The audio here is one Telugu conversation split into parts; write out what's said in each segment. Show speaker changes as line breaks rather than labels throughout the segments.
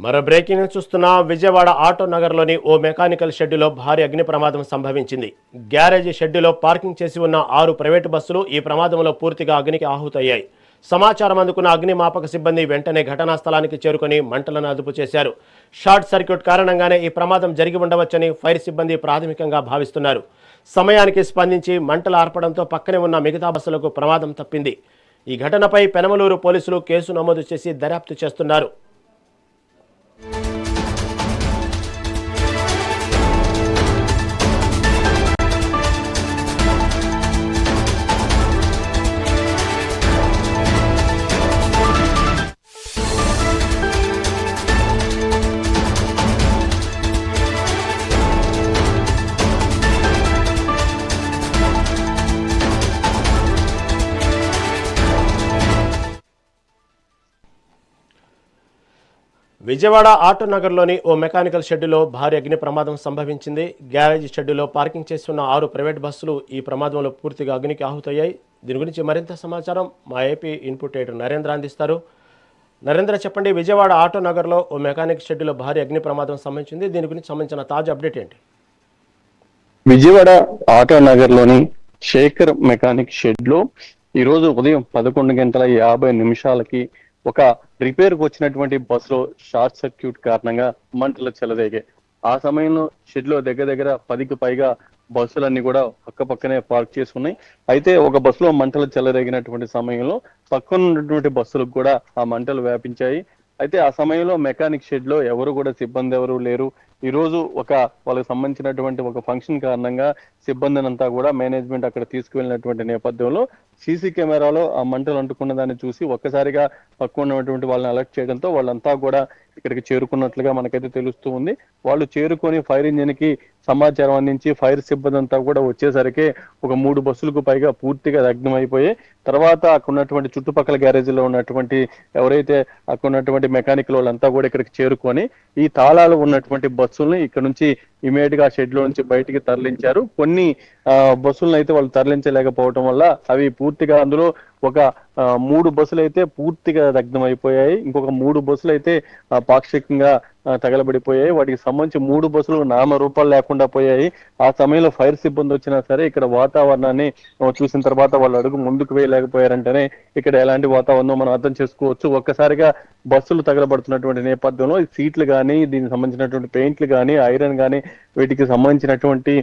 మరో బ్రేకింగ్ న్యూస్ చూస్తున్న విజయవాడ ఆటో నగర్లోని ఓ మెకానికల్ షెడ్డులో భారీ అగ్ని ప్రమాదం సంభవించింది. గ్యారేజీ షెడ్డులో పార్కింగ్ చేసి ఉన్న 6 ప్రైవేటు బస్సులు ఈ ప్రమాదంలో పూర్తిగా అగ్నికి ఆహుతయ్యాయి. సమాచారం అందుకున్న అగ్నిమాపక సిబ్బంది వెంటనే ఘటనా స్థలానికి చేరుకొని మంటలను అదుపు చేశారు. షార్ట్ సర్క్యూట్ కారణంగానే ఈ ప్రమాదం జరిగి ఉండవచ్చని ఫైర్ సిబ్బంది ప్రాథమికంగా భావిస్తున్నారు. సమయానికి స్పందించి మంటలు ఆర్పడంతో పక్కనే ఉన్న మిగతా బస్సులకు ప్రమాదం తప్పింది. ఈ ఘటనపై పెనమలూరు పోలీసులు కేసు నమోదు చేసి దర్యాప్తు చేస్తున్నారు. విజయవాడ ఆటో నగర్లోని ఓ మెకానికల్ షెడ్డులో భారీ అగ్ని ప్రమాదం సంభవించింది. గ్యారేజ్ షెడ్డులో పార్కింగ్ చేస్తున్న 6 ప్రైవేట్ బస్సులు ఈ ప్రమాదంలో పూర్తిగా అగ్నికి ఆహుతయ్యాయి. దీని గురించి మరింత సమాచారం మా ఏపీ ఇన్పుట్ ఎడిటర్ నరేంద్ర అందిస్తారు. నరేంద్ర, చెప్పండి, విజయవాడ ఆటో నగర్లో ఓ మెకానిక్ షెడ్డులో భారీ అగ్ని ప్రమాదం సంభవించింది. దీని గురించి సంబంధించిన తాజా అప్డేట్ ఏంటి?
విజయవాడ ఆటో నగర్లోని శేఖర్ మెకానిక్ షెడ్ లో ఈరోజు ఉదయం 11:50 ఒక రిపేర్కి వచ్చినటువంటి బస్సులో షార్ట్ సర్క్యూట్ కారణంగా మంటలు చెలరేగాయి. ఆ సమయంలో షెడ్ లో దగ్గర 10కి పైగా బస్సులన్నీ కూడా పక్కనే పార్క్ చేసి ఉన్నాయి. అయితే ఒక బస్సులో మంటలు చెలరేగినటువంటి సమయంలో పక్కన ఉన్నటువంటి బస్సులకు కూడా ఆ మంటలు వ్యాపించాయి. అయితే ఆ సమయంలో మెకానిక్ షెడ్ లో ఎవరు కూడా సిబ్బంది ఎవరు లేరు. ఈ రోజు వాళ్ళకి సంబంధించినటువంటి ఒక ఫంక్షన్ కారణంగా సిబ్బందిని అంతా కూడా మేనేజ్మెంట్ అక్కడ తీసుకువెళ్ళినటువంటి నేపథ్యంలో సీసీ కెమెరాలో ఆ మంటలు అంటుకున్న దాన్ని చూసి ఒక్కసారిగా పక్కన ఉన్నటువంటి వాళ్ళని అలర్ట్ చేయడంతో వాళ్ళంతా కూడా ఇక్కడికి చేరుకున్నట్లుగా మనకైతే తెలుస్తూ ఉంది. వాళ్ళు చేరుకొని ఫైర్ ఇంజిన్ కి సమాచారం అందించి ఫైర్ సిబ్బంది అంతా కూడా వచ్చేసరికి ఒక 3 బస్సులకు పైగా పూర్తిగా దగ్ధమైపోయి, తర్వాత అక్కడ ఉన్నటువంటి చుట్టుపక్కల గ్యారేజీలో ఉన్నటువంటి ఎవరైతే అక్కడ ఉన్నటువంటి మెకానికల్ వాళ్ళంతా కూడా ఇక్కడికి చేరుకొని ఈ తాళాలు ఉన్నటువంటి బస్సుల్ని ఇక్కడ నుంచి ఇమీడియట్ గా షెడ్ లో నుంచి బయటికి తరలించారు. కొన్ని బస్సులను అయితే వాళ్ళు తరలించలేకపోవడం వల్ల అవి పూర్తిగా అందులో ఒక 3 బస్సులు అయితే పూర్తిగా దగ్ధం అయిపోయాయి. ఇంకొక 3 బస్సులు అయితే పాక్షికంగా తగలబడిపోయాయి. వాటికి సంబంధించి 3 బస్సులు నామరూపాలు లేకుండా పోయాయి. ఆ సమయంలో ఫైర్ సిబ్బంది వచ్చినా సరే ఇక్కడ వాతావరణాన్ని చూసిన తర్వాత వాళ్ళు అడుగు ముందుకు వేయలేకపోయారంటేనే ఇక్కడ ఎలాంటి వాతావరణం మనం అర్థం చేసుకోవచ్చు. ఒక్కసారిగా బస్సులు తగలబడుతున్నటువంటి నేపథ్యంలో ఈ సీట్లు కానీ, దీనికి సంబంధించినటువంటి పెయింట్లు కానీ, ఐరన్ కానీ, వీటికి సంబంధించినటువంటి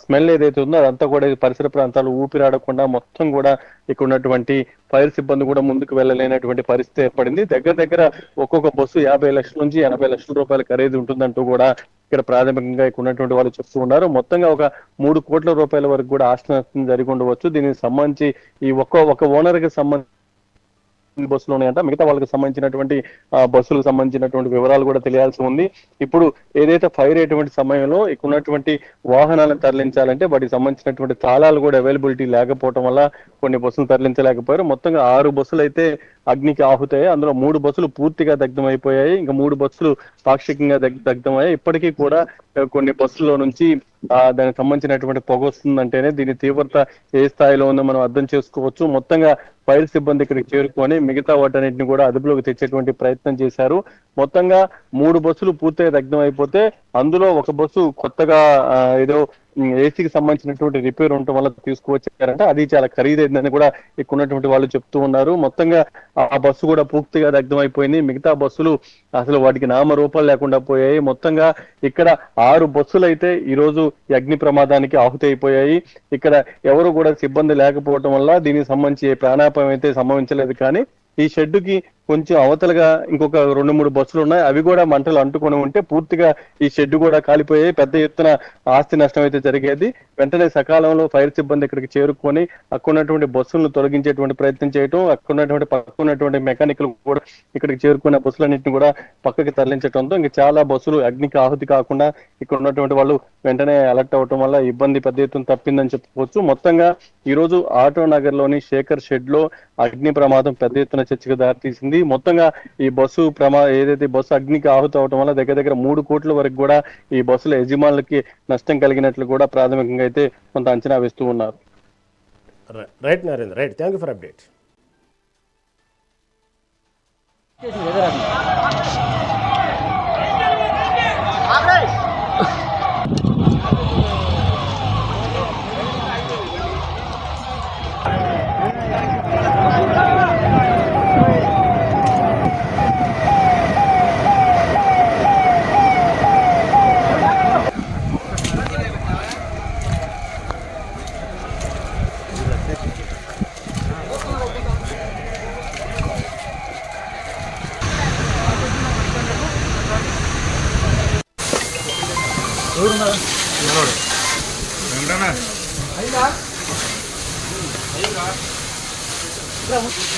స్మెల్ ఏదైతే ఉందో అదంతా కూడా పరిసర ప్రాంతాలు ఊపిరాడకుండా మొత్తం కూడా ఇక్కడ ఉన్నటువంటి ఫైర్ సిబ్బంది కూడా ముందుకు వెళ్ళలేనటువంటి పరిస్థితి ఏర్పడింది. దగ్గర ఒక్కొక్క బస్సు 50 లక్షల నుంచి 80 లక్షల రూపాయల ఖరీదు ఉంటుందంటూ కూడా ఇక్కడ ప్రాథమికంగా ఇక్కడ ఉన్నటువంటి వాళ్ళు చెప్తూ ఉన్నారు. మొత్తంగా ఒక 3 కోట్ల రూపాయల వరకు కూడా ఆస్తి నష్టం జరిగి ఉండవచ్చు. దీనికి సంబంధించి ఈ ఒక్క ఓనర్ కి సంబంధించి బస్సులు ఉన్నాయంట. మిగతా వాళ్ళకి సంబంధించినటువంటి బస్సులకు సంబంధించినటువంటి వివరాలు కూడా తెలియాల్సి ఉంది. ఇప్పుడు ఏదైతే ఫైర్ అయ్యేటువంటి సమయంలో ఇక్కడ ఉన్నటువంటి వాహనాలను తరలించాలంటే వాటికి సంబంధించినటువంటి తాళాలు కూడా అవైలబిలిటీ లేకపోవడం వల్ల కొన్ని బస్సులు తరలించలేకపోయారు. మొత్తంగా 6 బస్సులు అయితే అగ్నికి ఆహుతయ్యాయి. అందులో 3 బస్సులు పూర్తిగా దగ్ధమైపోయాయి. ఇంకా 3 బస్సులు పాక్షికంగా దగ్ధమయ్యాయి. ఇప్పటికీ కూడా కొన్ని బస్సుల్లో నుంచి దానికి సంబంధించినటువంటి పొగ వస్తుందంటేనే దీని తీవ్రత ఏ స్థాయిలో ఉందో మనం అర్థం చేసుకోవచ్చు. మొత్తంగా ఫైర్ సిబ్బంది ఇక్కడికి చేరుకొని మిగతా వాటన్నిటిని కూడా అదుపులోకి తెచ్చేటువంటి ప్రయత్నం చేశారు. మొత్తంగా 3 బస్సులు పూర్తిగా దగ్ధం అయిపోతే అందులో ఒక బస్సు కొత్తగా ఏదో ఏసీకి సంబంధించినటువంటి రిపేర్ ఉండటం వల్ల తీసుకువచ్చారంటే అది చాలా ఖరీదైందని కూడా ఇక్కడ ఉన్నటువంటి వాళ్ళు చెప్తూ ఉన్నారు. మొత్తంగా ఆ బస్సు కూడా పూర్తిగా దగ్ధం అయిపోయింది. మిగతా బస్సులు అసలు వాటికి నామరూపాలు లేకుండా పోయాయి. మొత్తంగా ఇక్కడ 6 బస్సులు అయితే ఈ రోజు ఈ అగ్ని ప్రమాదానికి ఆహుతి అయిపోయాయి. ఇక్కడ ఎవరు కూడా సిబ్బంది లేకపోవడం వల్ల దీనికి సంబంధించి ప్రాణాపాయం అయితే సంభవించలేదు. కానీ ఈ షెడ్డుకి కొంచెం అవతలగా ఇంకొక 2-3 బస్సులు ఉన్నాయి. అవి కూడా మంటలు అంటుకొని ఉంటే పూర్తిగా ఈ షెడ్ కూడా కాలిపోయాయి. పెద్ద ఎత్తున ఆస్తి నష్టం అయితే జరిగేది. వెంటనే సకాలంలో ఫైర్ సిబ్బంది ఇక్కడికి చేరుకొని అక్కడ ఉన్నటువంటి బస్సులను తొలగించేటువంటి ప్రయత్నం చేయటం, అక్కడ ఉన్నటువంటి పక్కన ఉన్నటువంటి మెకానికల్ కూడా ఇక్కడికి చేరుకున్న బస్సులన్నింటినీ కూడా పక్కకి తరలించడంతో ఇంకా చాలా బస్సులు అగ్నికి ఆహుతి కాకుండా ఇక్కడ ఉన్నటువంటి వాళ్ళు వెంటనే అలర్ట్ అవటం వల్ల ఇబ్బంది పెద్ద ఎత్తున తప్పిందని చెప్పుకోవచ్చు. మొత్తంగా ఈ రోజు ఆటో నగర్ లోని శేఖర్ షెడ్ లో అగ్ని ప్రమాదం పెద్ద ఎత్తున చర్చకు దారితీసింది. మొత్తంగా ఈ బస్సు ఏదైతే బస్సు అగ్నికి ఆహుతి అవటం వల్ల దగ్గర 3 కోట్ల వరకు కూడా ఈ బస్సుల యజమానులకి నష్టం కలిగినట్లు కూడా ప్రాథమికంగా అయితే కొంత అంచనా వేస్తూ ఉన్నారు.
Right Narendra, right, thank you for update.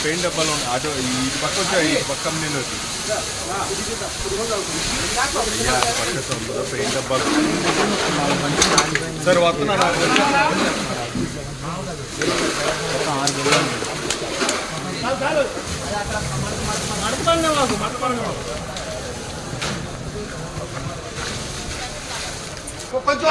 Paint డబ్బాలు అటు ఈ పక్క వచ్చాయి, ఈ పక్క నేను పెయింట్ డబ్బాలు సార్ వస్తున్నా. కొంచెం